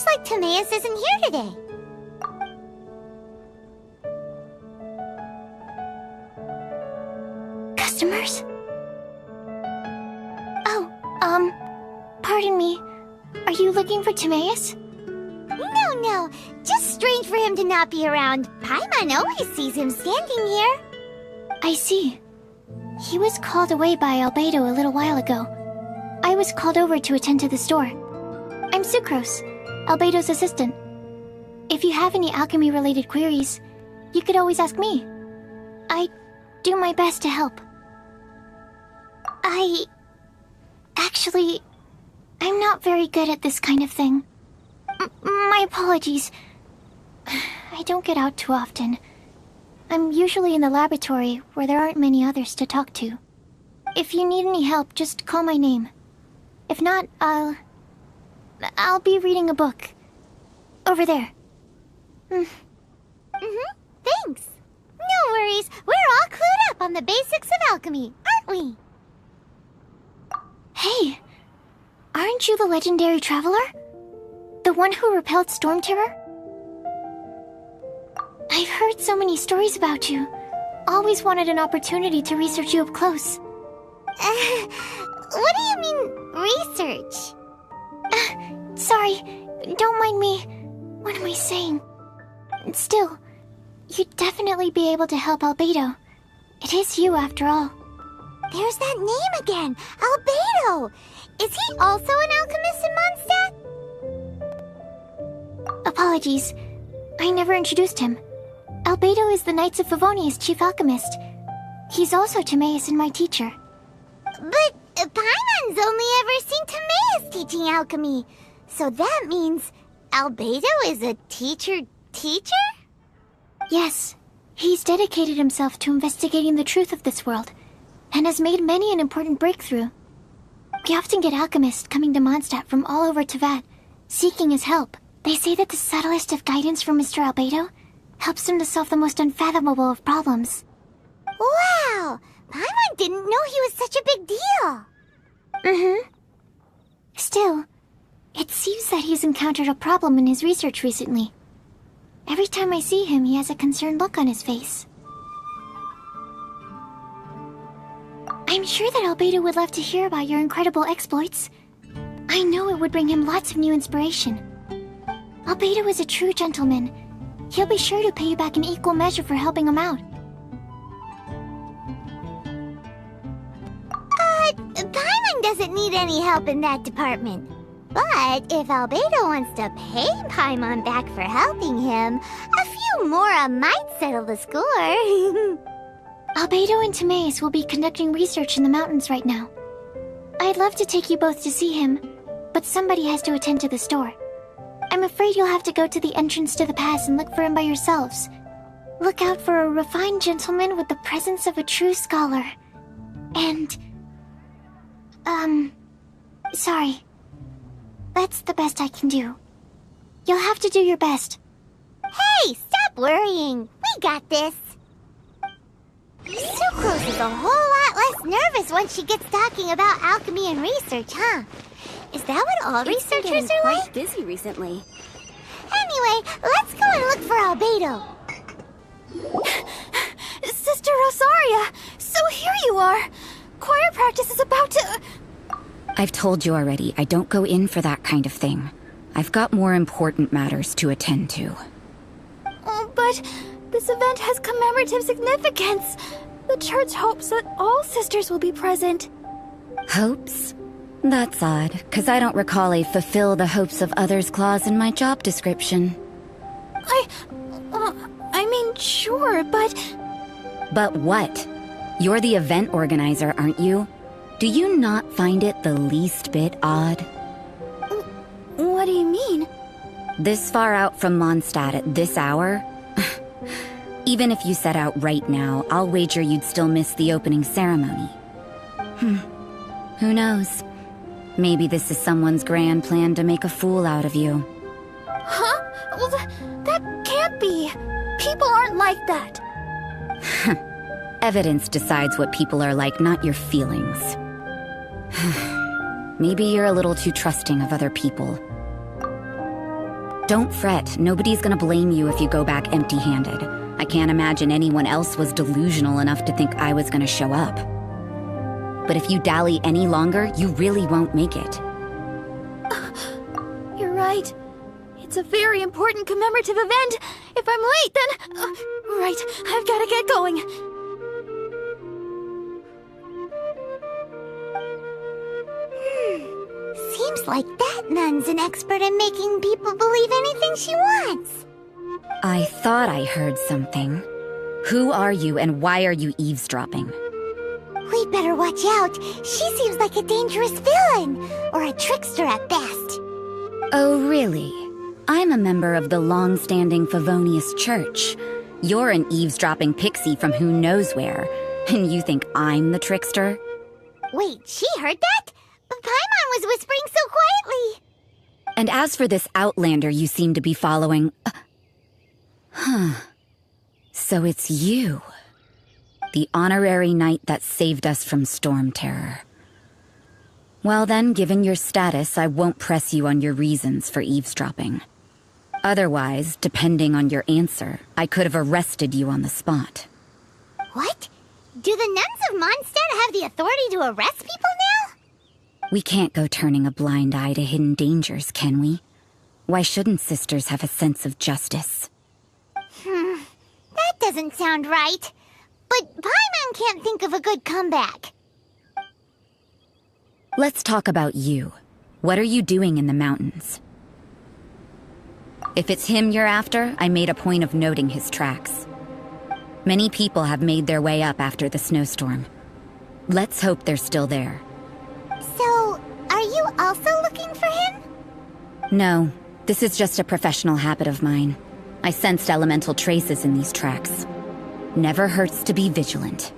Looks like Timaeus isn't here today. Customers? Oh, pardon me. Are you looking for Timaeus? No. Just strange for him to not be around. Paimon always sees him standing here. I see. He was called away by Albedo a little while ago. I was called over to attend to the store. I'm Sucrose, Albedo's assistant. If you have any alchemy-related queries, you could always ask me. I do my best to help. Actually, I'm not very good at this kind of thing. My apologies. I don't get out too often. I'm usually in the laboratory where there aren't many others to talk to. If you need any help, just call my name. If not, I'll be reading a book. Over there. Thanks. No worries. We're all clued up on the basics of alchemy, aren't we? Hey, aren't you the legendary traveler? The one who repelled Storm Terror? I've heard so many stories about you. Always wanted an opportunity to research you up close. What do you mean, research? Sorry, don't mind me. What am I saying? Still, you'd definitely be able to help Albedo. It is you, after all. There's that name again, Albedo! Is he also an alchemist in Mondstadt? Apologies, I never introduced him. Albedo is the Knights of Favonia's chief alchemist. He's also Timaeus and my teacher. But Paimon's only ever seen Timaeus teaching alchemy. So that means Albedo is a teacher? Yes. He's dedicated himself to investigating the truth of this world, and has made many an important breakthrough. We often get alchemists coming to Mondstadt from all over Teyvat, seeking his help. They say that the subtlest of guidance from Mr. Albedo helps him to solve the most unfathomable of problems. Wow! Paimon didn't know he was such a big deal! Still, it seems that he's encountered a problem in his research recently. Every time I see him, he has a concerned look on his face. I'm sure that Albedo would love to hear about your incredible exploits. I know it would bring him lots of new inspiration. Albedo is a true gentleman. He'll be sure to pay you back in equal measure for helping him out. Paimon doesn't need any help in that department. But if Albedo wants to pay Paimon back for helping him, a few more might settle the score. Albedo and Timaeus will be conducting research in the mountains right now. I'd love to take you both to see him, but somebody has to attend to the store. I'm afraid you'll have to go to the entrance to the pass and look for him by yourselves. Look out for a refined gentleman with the presence of a true scholar. And... sorry. That's the best I can do. You'll have to do your best. Hey, stop worrying. We got this. Sucrose is a whole lot less nervous once she gets talking about alchemy and research, huh? Is that what all researchers are like? Quite busy recently. Anyway, let's go and look for Albedo. Sister Rosaria! So here you are! Choir practice is about to... I've told you already, I don't go in for that kind of thing. I've got more important matters to attend to. Oh, but this event has commemorative significance. The church hopes that all sisters will be present. Hopes? That's odd, because I don't recall a fulfill the hopes of others clause in my job description. I mean, sure, but... But what? You're the event organizer, aren't you? Do you not find it the least bit odd? What do you mean? This far out from Mondstadt at this hour? Even if you set out right now, I'll wager you'd still miss the opening ceremony. Who knows? Maybe this is someone's grand plan to make a fool out of you. Huh? Well, that can't be. People aren't like that. Evidence decides what people are like, not your feelings. Maybe you're a little too trusting of other people. Don't fret. Nobody's gonna blame you if you go back empty-handed. I can't imagine anyone else was delusional enough to think I was gonna show up. But if you dally any longer, you really won't make it. You're right. It's a very important commemorative event. If I'm late, then... right, I've gotta get going. Seems like that nun's an expert in making people believe anything she wants. I thought I heard something. Who are you and why are you eavesdropping? We'd better watch out. She seems like a dangerous villain, or a trickster at best. Oh, really? I'm a member of the long-standing Favonius Church. You're an eavesdropping pixie from who knows where, and you think I'm the trickster? Wait, she heard that? Paimon was whispering so quietly. And as for this outlander you seem to be following... So it's you. The honorary knight that saved us from storm terror. Well then, given your status, I won't press you on your reasons for eavesdropping. Otherwise, depending on your answer, I could have arrested you on the spot. What? Do the nuns of Mondstadt have the authority to arrest people now? We can't go turning a blind eye to hidden dangers, can we? Why shouldn't sisters have a sense of justice? That doesn't sound right. But Paimon can't think of a good comeback. Let's talk about you. What are you doing in the mountains? If it's him you're after, I made a point of noting his tracks. Many people have made their way up after the snowstorm. Let's hope they're still there. So, are you also looking for him? No, this is just a professional habit of mine. I sensed elemental traces in these tracks. Never hurts to be vigilant.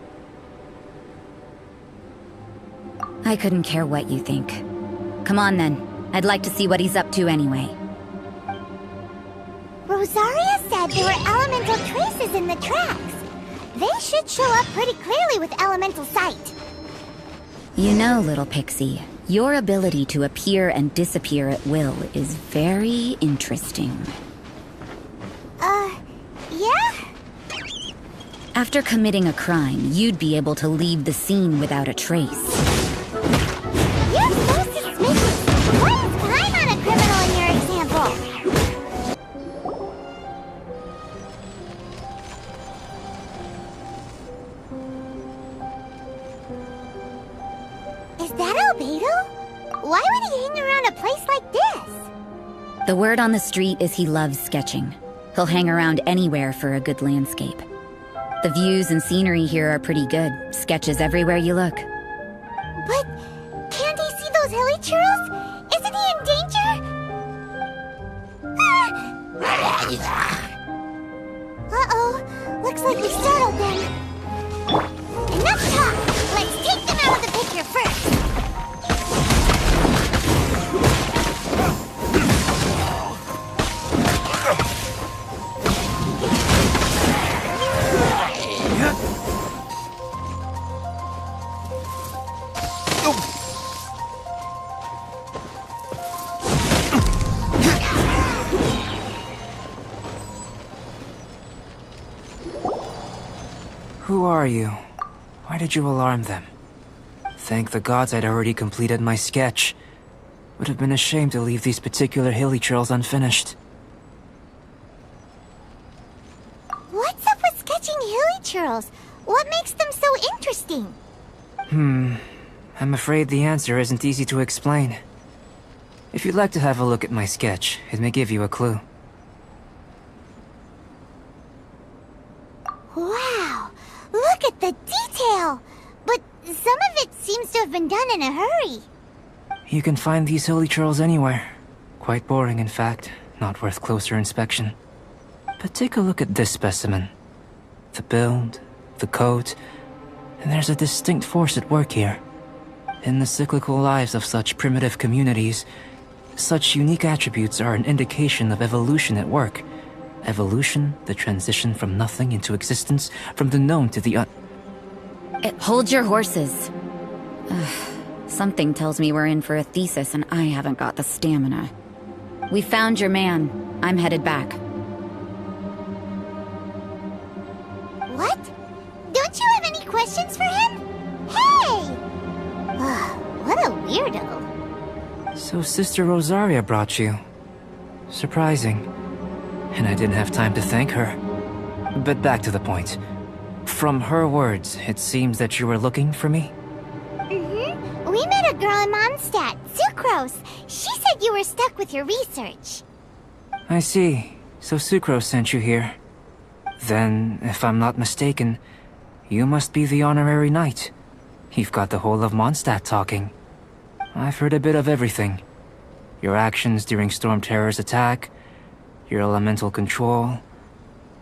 I couldn't care what you think. Come on then. I'd like to see what he's up to anyway. Rosaria said there were elemental traces in the tracks. They should show up pretty clearly with elemental sight. You know, little pixie, your ability to appear and disappear at will is very interesting. Yeah? After committing a crime, you'd be able to leave the scene without a trace. You're so suspicious. Why is Paimon a criminal in your example? Is that Albedo? Why would he hang around a place like this? The word on the street is he loves sketching. He'll hang around anywhere for a good landscape. The views and scenery here are pretty good. Sketches everywhere you look. But can't he see those hilly churls? Isn't he in danger? Uh-oh. Looks like we startled them. Enough talk! Let's take them out of the picture first! Who are you? Why did you alarm them? Thank the gods I'd already completed my sketch. Would have been a shame to leave these particular hilly trails unfinished. What's up with sketching hilly churls? What makes them so interesting? I'm afraid the answer isn't easy to explain. If you'd like to have a look at my sketch, it may give you a clue. Wow! Look at the detail! But some of it seems to have been done in a hurry. You can find these hilly trails anywhere. Quite boring, in fact. Not worth closer inspection. But take a look at this specimen. The build, the coat, and there's a distinct force at work here. In the cyclical lives of such primitive communities, such unique attributes are an indication of evolution at work. Evolution, the transition from nothing into existence, from the known to the Hold your horses. Something tells me we're in for a thesis and I haven't got the stamina. We found your man. I'm headed back. What? Don't you have any questions for him? Hey! What a weirdo. So Sister Rosaria brought you. Surprising. And I didn't have time to thank her. But back to the point. From her words, it seems that you were looking for me? Mm-hmm. We met a girl in Mondstadt, Sucrose. She said you were stuck with your research. I see. So Sucrose sent you here. Then, if I'm not mistaken, you must be the honorary knight. You've got the whole of Mondstadt talking. I've heard a bit of everything. Your actions during Storm Terror's attack, your elemental control,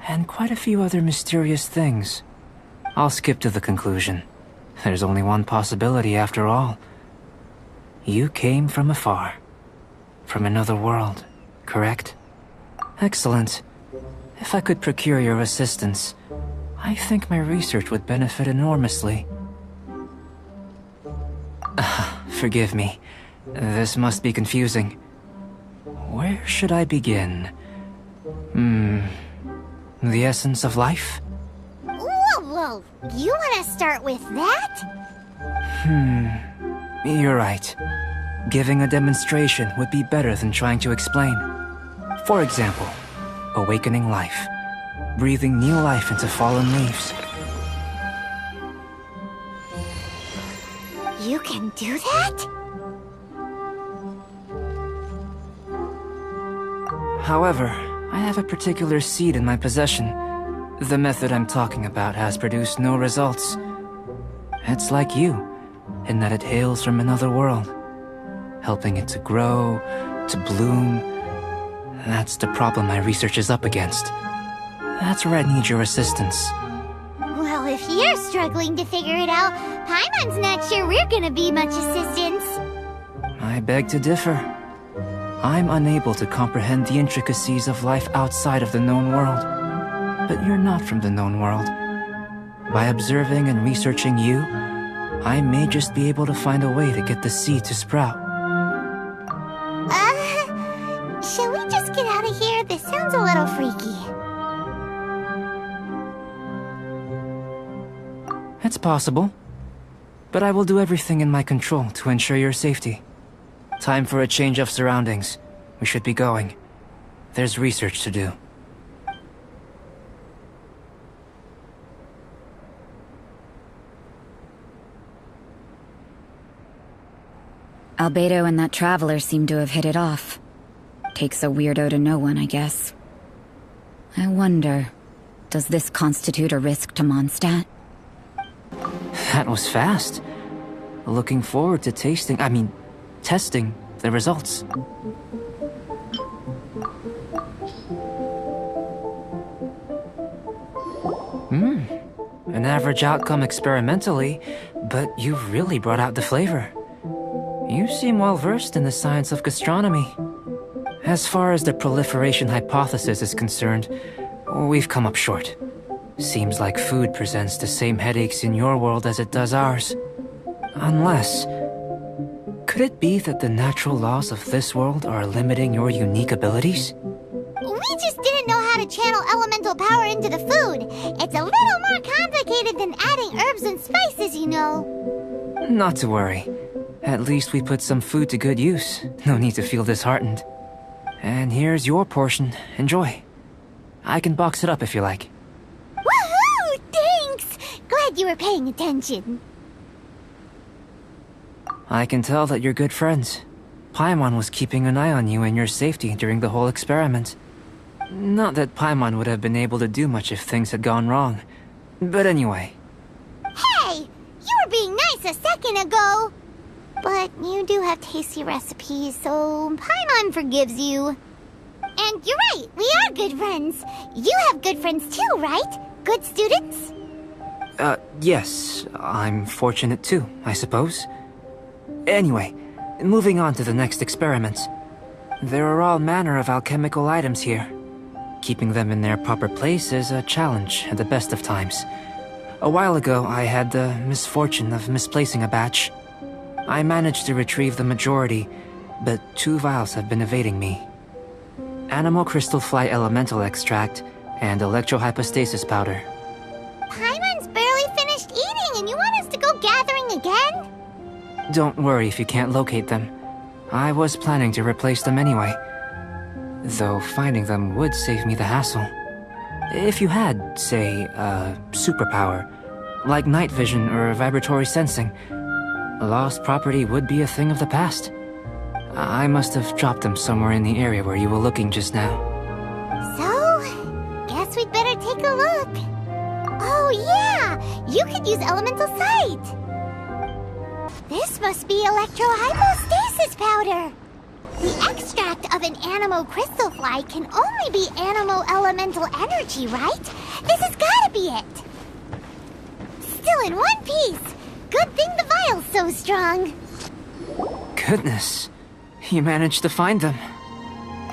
and quite a few other mysterious things. I'll skip to the conclusion. There's only one possibility after all. You came from afar. From another world, correct? Excellent. If I could procure your assistance, I think my research would benefit enormously. Forgive me. This must be confusing. Where should I begin? The essence of life? Whoa. You want to start with that? You're right. Giving a demonstration would be better than trying to explain. For example, awakening life. Breathing new life into fallen leaves. You can do that? However, I have a particular seed in my possession. The method I'm talking about has produced no results. It's like you, in that it hails from another world. Helping it to grow, to bloom. That's the problem my research is up against. That's where I need your assistance. Well, if you're struggling to figure it out, Paimon's not sure we're gonna be much assistance. I beg to differ. I'm unable to comprehend the intricacies of life outside of the known world. But you're not from the known world. By observing and researching you, I may just be able to find a way to get the seed to sprout. Shall we just get out of here? This sounds a little freaky. It's possible. But I will do everything in my control to ensure your safety. Time for a change of surroundings. We should be going. There's research to do. Albedo and that traveler seem to have hit it off. Takes a weirdo to know one, I guess. I wonder, does this constitute a risk to Mondstadt? That was fast. Looking forward to testing the results. An average outcome experimentally, but you've really brought out the flavor. You seem well versed in the science of gastronomy. As far as the proliferation hypothesis is concerned, we've come up short. Seems like food presents the same headaches in your world as it does ours. Unless... could it be that the natural laws of this world are limiting your unique abilities? We just didn't know how to channel elemental power into the food. It's a little more complicated than adding herbs and spices, you know. Not to worry. At least we put some food to good use. No need to feel disheartened. And here's your portion. Enjoy. I can box it up if you like. Woohoo! Thanks! Glad you were paying attention. I can tell that you're good friends. Paimon was keeping an eye on you and your safety during the whole experiment. Not that Paimon would have been able to do much if things had gone wrong. But anyway. Hey! You were being nice a second ago! But you do have tasty recipes, so Paimon forgives you. And you're right, we are good friends. You have good friends too, right? Good students? Yes. I'm fortunate too, I suppose. Anyway, moving on to the next experiment. There are all manner of alchemical items here. Keeping them in their proper place is a challenge at the best of times. A while ago, I had the misfortune of misplacing a batch. I managed to retrieve the majority, but 2 vials have been evading me. animal crystal fly elemental extract, and electrohypostasis powder. Paimon's barely finished eating and you want us to go gathering again? Don't worry if you can't locate them. I was planning to replace them anyway. Though finding them would save me the hassle. If you had, say, a superpower, like night vision or vibratory sensing, lost property would be a thing of the past. I must have dropped them somewhere in the area where you were looking just now. So, guess we'd better take a look. Oh yeah! You could use elemental sight! This must be electrohypostasis powder! The extract of an animo crystal fly can only be animo elemental energy, right? This has gotta be it! Still in one piece! Good thing the vial's so strong! Goodness, you managed to find them.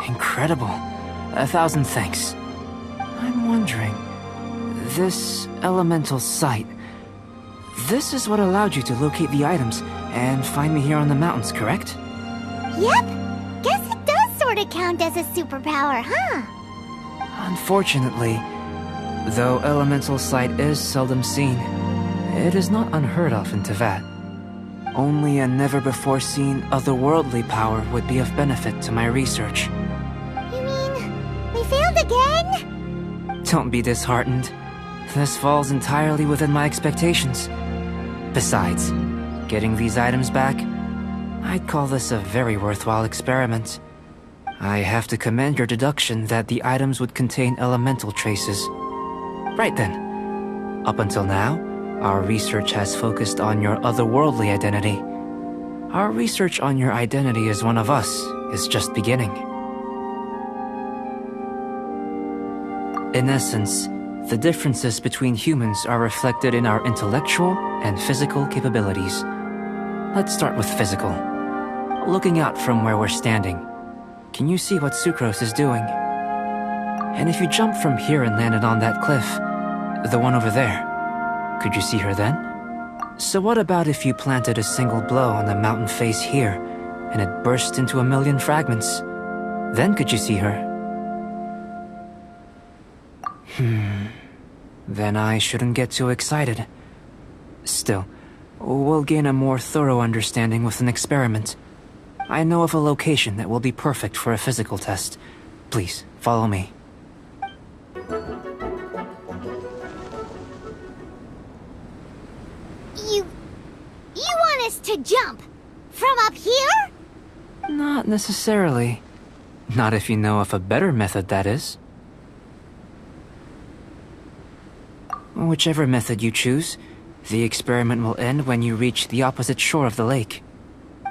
Incredible. 1,000 thanks. I'm wondering, this elemental sight, this is what allowed you to locate the items and find me here on the mountains, correct? Yep! Guess it does sorta count as a superpower, huh? Unfortunately, though elemental sight is seldom seen, it is not unheard of in Teyvat. Only a never-before-seen otherworldly power would be of benefit to my research. You mean, we failed again? Don't be disheartened. This falls entirely within my expectations. Besides, getting these items back, I'd call this a very worthwhile experiment. I have to commend your deduction that the items would contain elemental traces. Right then. Up until now, our research has focused on your otherworldly identity. Our research on your identity as one of us is just beginning. In essence, the differences between humans are reflected in our intellectual and physical capabilities. Let's start with physical. Looking out from where we're standing, can you see what Sucrose is doing? And if you jump from here and landed on that cliff, the one over there, could you see her then? So what about if you planted a single blow on the mountain face here, and it burst into 1,000,000 fragments? Then could you see her? Then I shouldn't get too excited. Still, we'll gain a more thorough understanding with an experiment. I know of a location that will be perfect for a physical test. Please, follow me. You want us to jump? From up here? Not necessarily. Not if you know of a better method, that is. Whichever method you choose, the experiment will end when you reach the opposite shore of the lake.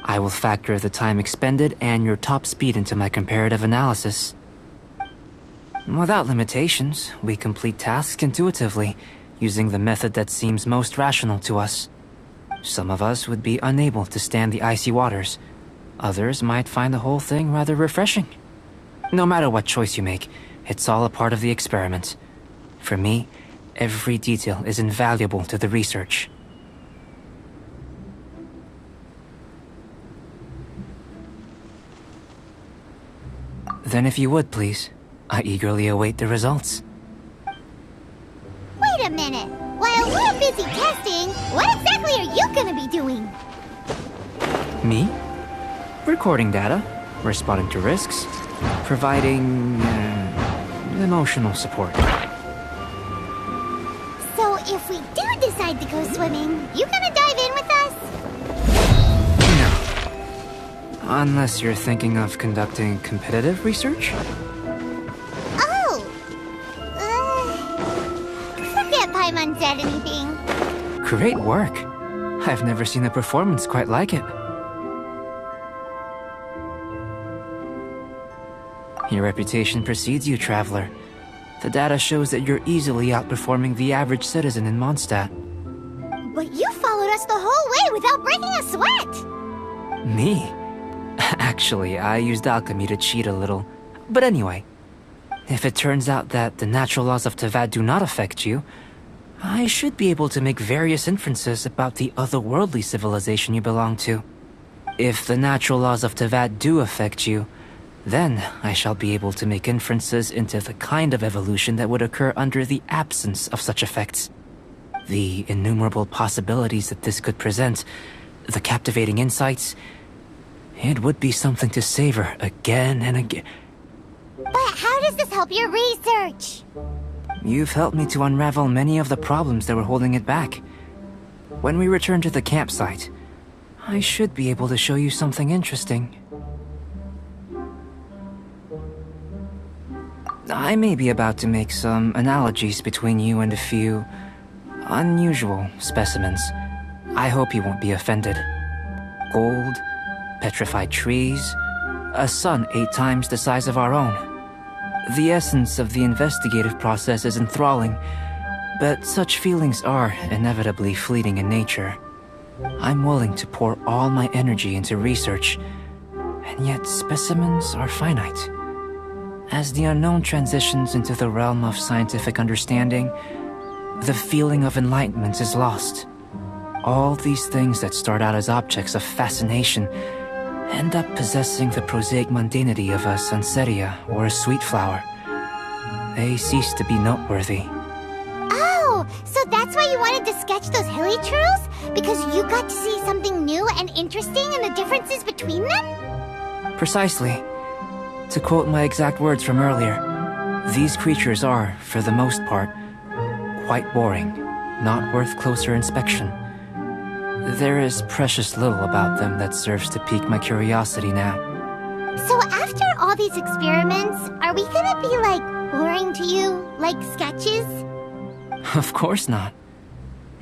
I will factor the time expended and your top speed into my comparative analysis. Without limitations, we complete tasks intuitively, using the method that seems most rational to us. Some of us would be unable to stand the icy waters. Others might find the whole thing rather refreshing. No matter what choice you make, it's all a part of the experiment. For me, every detail is invaluable to the research. Then if you would, please, I eagerly await the results. Wait a minute. While we're busy testing, what exactly are you gonna be doing? Me? Recording data, responding to risks, providing emotional support. So if we do decide to go swimming, you gonna dive in with us? No. Unless you're thinking of conducting competitive research? Oh! Forget Paimon said anything. Great work. I've never seen a performance quite like it. Your reputation precedes you, Traveler. The data shows that you're easily outperforming the average citizen in Mondstadt. But you followed us the whole way without breaking a sweat! Me? Actually, I used alchemy to cheat a little. But anyway, if it turns out that the natural laws of Teyvat do not affect you, I should be able to make various inferences about the otherworldly civilization you belong to. If the natural laws of Teyvat do affect you, Then I shall be able to make inferences into the kind of evolution that would occur under the absence of such effects. The innumerable possibilities that this could present, the captivating insights, it would be something to savor again and again. But how does this help your research? You've helped me to unravel many of the problems that were holding it back. When we return to the campsite, I should be able to show you something interesting. I may be about to make some analogies between you and a few unusual specimens. I hope you won't be offended. Gold, petrified trees, a sun 8 times the size of our own. The essence of the investigative process is enthralling, but such feelings are inevitably fleeting in nature. I'm willing to pour all my energy into research, and yet specimens are finite. As the unknown transitions into the realm of scientific understanding, the feeling of enlightenment is lost. All these things that start out as objects of fascination end up possessing the prosaic mundanity of a sunsetia or a sweet flower. They cease to be noteworthy. Oh, so that's why you wanted to sketch those hilly churls? Because you got to see something new and interesting in the differences between them? Precisely. To quote my exact words from earlier, these creatures are, for the most part, quite boring, not worth closer inspection. There is precious little about them that serves to pique my curiosity now. So after all these experiments, are we gonna be, like, boring to you? Like sketches? Of course not.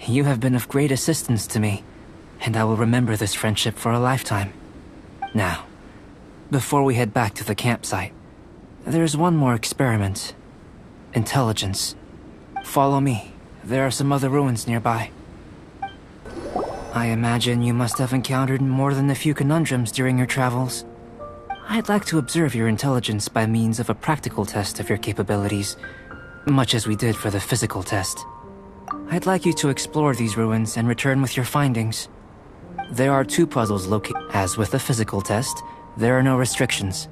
You have been of great assistance to me, and I will remember this friendship for a lifetime. Now, before we head back to the campsite, there's one more experiment. Intelligence. Follow me. There are some other ruins nearby. I imagine you must have encountered more than a few conundrums during your travels. I'd like to observe your intelligence by means of a practical test of your capabilities, much as we did for the physical test. I'd like you to explore these ruins and return with your findings. There are 2 puzzles located. As with the physical test, there are no restrictions.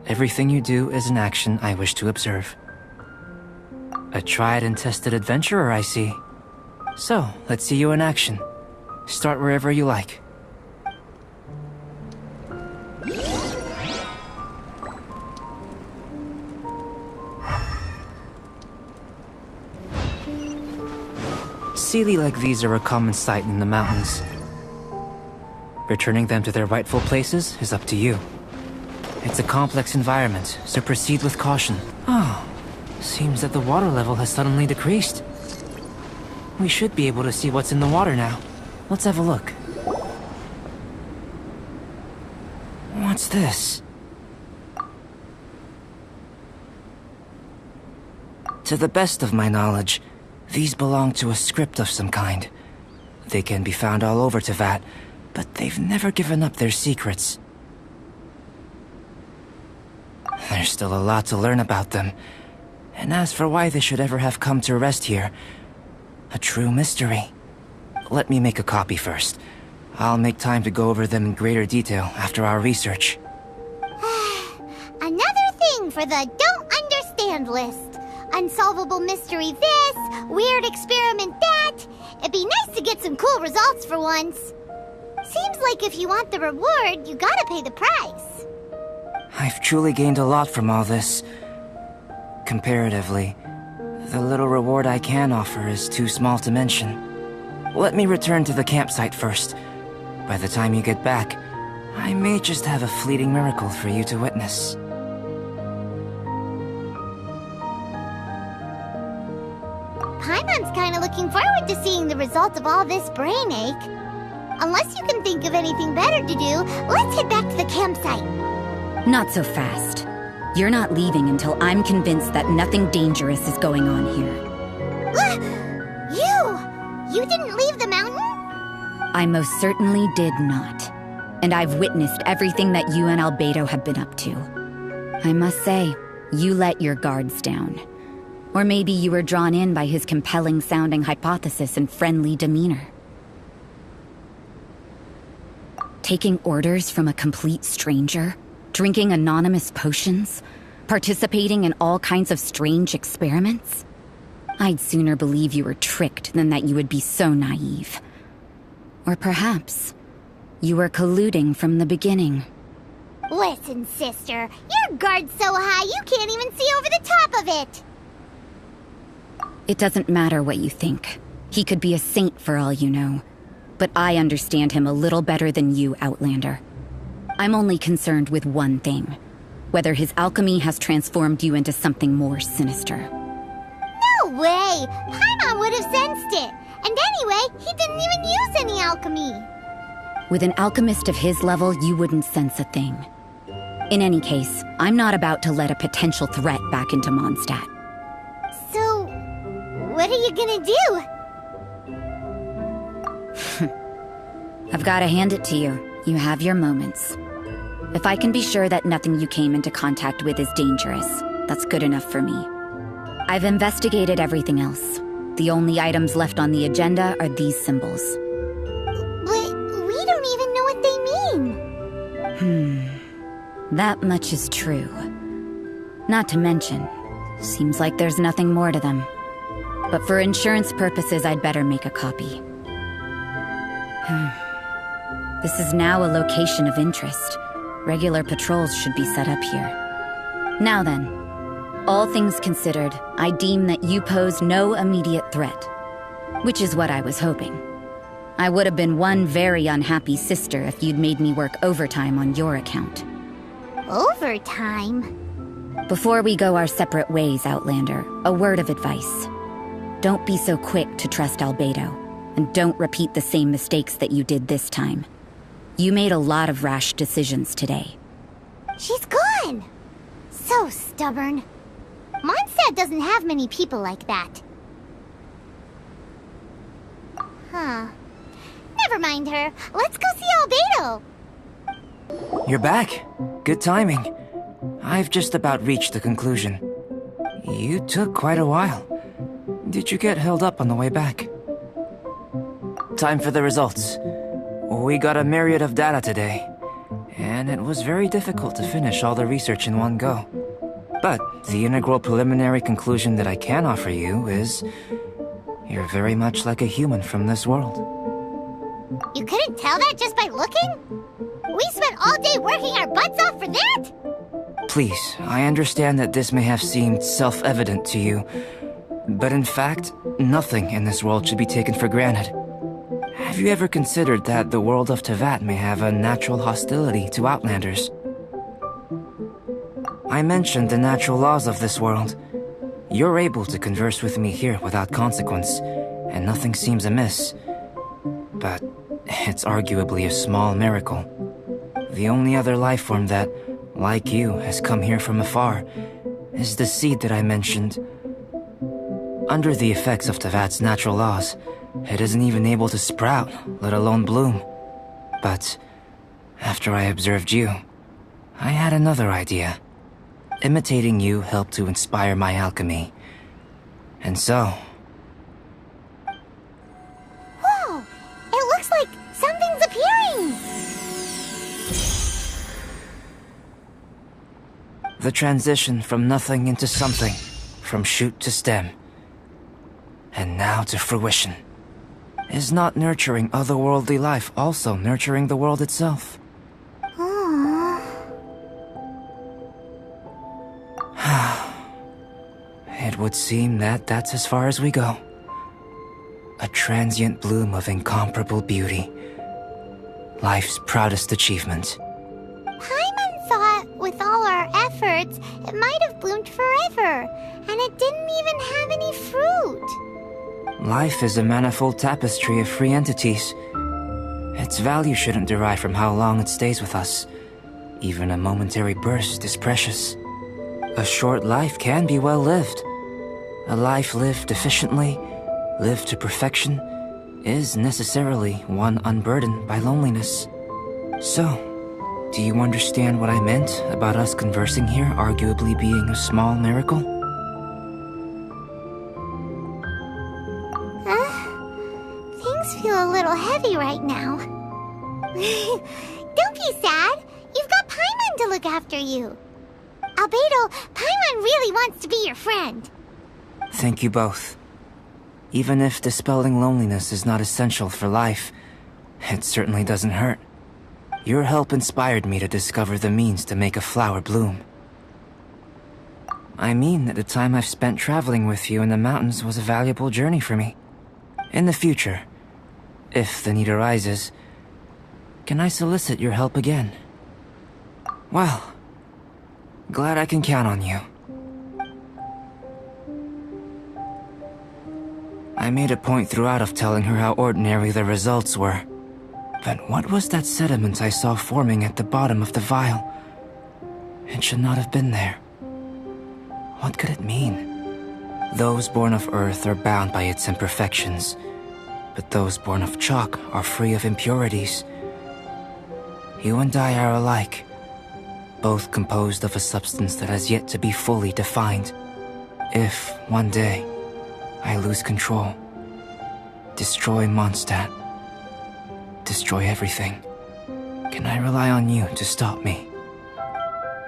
Everything you do is an action I wish to observe. A tried and tested adventurer, I see. So, let's see you in action. Start wherever you like. Sealy like these are a common sight in the mountains. Returning them to their rightful places is up to you. It's a complex environment, so proceed with caution. Oh, seems that the water level has suddenly decreased. We should be able to see what's in the water now. Let's have a look. What's this? To the best of my knowledge, these belong to a script of some kind. They can be found all over Teyvat, but they've never given up their secrets. There's still a lot to learn about them. And as for why they should ever have come to rest here, a true mystery. Let me make a copy first. I'll make time to go over them in greater detail after our research. Another thing for the don't understand list. Unsolvable mystery this, weird experiment that. It'd be nice to get some cool results for once. Seems like if you want the reward, you gotta pay the price. I've truly gained a lot from all this. Comparatively, the little reward I can offer is too small to mention. Let me return to the campsite first. By the time you get back, I may just have a fleeting miracle for you to witness. Paimon's kinda looking forward to seeing the result of all this brain ache. Unless you can think of anything better to do, let's head back to the campsite. Not so fast. You're not leaving until I'm convinced that nothing dangerous is going on here. You didn't leave the mountain? I most certainly did not. And I've witnessed everything that you and Albedo have been up to. I must say, you let your guards down. Or maybe you were drawn in by his compelling-sounding hypothesis and friendly demeanor. Taking orders from a complete stranger? Drinking anonymous potions? Participating in all kinds of strange experiments? I'd sooner believe you were tricked than that you would be so naive. Or perhaps you were colluding from the beginning. Listen, sister, your guard's so high you can't even see over the top of it! It doesn't matter what you think. He could be a saint for all you know. But I understand him a little better than you, Outlander. I'm only concerned with one thing. Whether his alchemy has transformed you into something more sinister. No way! Paimon would have sensed it! And anyway, he didn't even use any alchemy! With an alchemist of his level, you wouldn't sense a thing. In any case, I'm not about to let a potential threat back into Mondstadt. So, what are you gonna do? I've gotta hand it to you. You have your moments. If I can be sure that nothing you came into contact with is dangerous, that's good enough for me. I've investigated everything else. The only items left on the agenda are these symbols. But we don't even know what they mean. That much is true. Not to mention, seems like there's nothing more to them. But for insurance purposes, I'd better make a copy. This is now a location of interest. Regular patrols should be set up here. Now then, all things considered, I deem that you pose no immediate threat. Which is what I was hoping. I would have been one very unhappy sister if you'd made me work overtime on your account. Overtime? Before we go our separate ways, Outlander, a word of advice. Don't be so quick to trust Albedo, and don't repeat the same mistakes that you did this time. You made a lot of rash decisions today. She's gone! So stubborn. Mondstadt doesn't have many people like that. Huh. Never mind her. Let's go see Albedo! You're back. Good timing. I've just about reached the conclusion. You took quite a while. Did you get held up on the way back? Time for the results. We got a myriad of data today, and it was very difficult to finish all the research in one go. But the integral preliminary conclusion that I can offer you is you're very much like a human from this world. You couldn't tell that just by looking? We spent all day working our butts off for that? Please, I understand that this may have seemed self-evident to you, but in fact, nothing in this world should be taken for granted. Have you ever considered that the world of Teyvat may have a natural hostility to Outlanders? I mentioned the natural laws of this world. You're able to converse with me here without consequence, and nothing seems amiss. But it's arguably a small miracle. The only other life form that, like you, has come here from afar is the seed that I mentioned. Under the effects of Teyvat's natural laws, it isn't even able to sprout, let alone bloom. But after I observed you, I had another idea. Imitating you helped to inspire my alchemy. And so... Whoa! It looks like something's appearing! The transition from nothing into something, from shoot to stem, and now to fruition. Is not nurturing otherworldly life also nurturing the world itself? It would seem that that's as far as we go. A transient bloom of incomparable beauty. Life's proudest achievement. Paimon thought, with all our efforts, it might have bloomed forever, and it didn't even have any fruit. Life is a manifold tapestry of free entities. Its value shouldn't derive from how long it stays with us. Even a momentary burst is precious. A short life can be well lived. A life lived efficiently, lived to perfection, is necessarily one unburdened by loneliness. So, do you understand what I meant about us conversing here arguably being a small miracle? Things feel a little heavy right now. Don't be sad. You've got Paimon to look look after you. Albedo, Paimon really wants to be your friend. Thank you both. Even if dispelling loneliness is not essential for life, it certainly doesn't hurt. Your help inspired me to discover the means to make a flower bloom. I mean that the time I've spent traveling with you in the mountains was a valuable journey for me. In the future, if the need arises, can I solicit your help again? Well, glad I can count on you. I made a point throughout of telling her how ordinary the results were. But what was that sediment I saw forming at the bottom of the vial? It should not have been there. What could it mean? Those born of Earth are bound by its imperfections, but those born of chalk are free of impurities. You and I are alike, both composed of a substance that has yet to be fully defined. If, one day, I lose control, destroy Mondstadt, destroy everything, can I rely on you to stop me?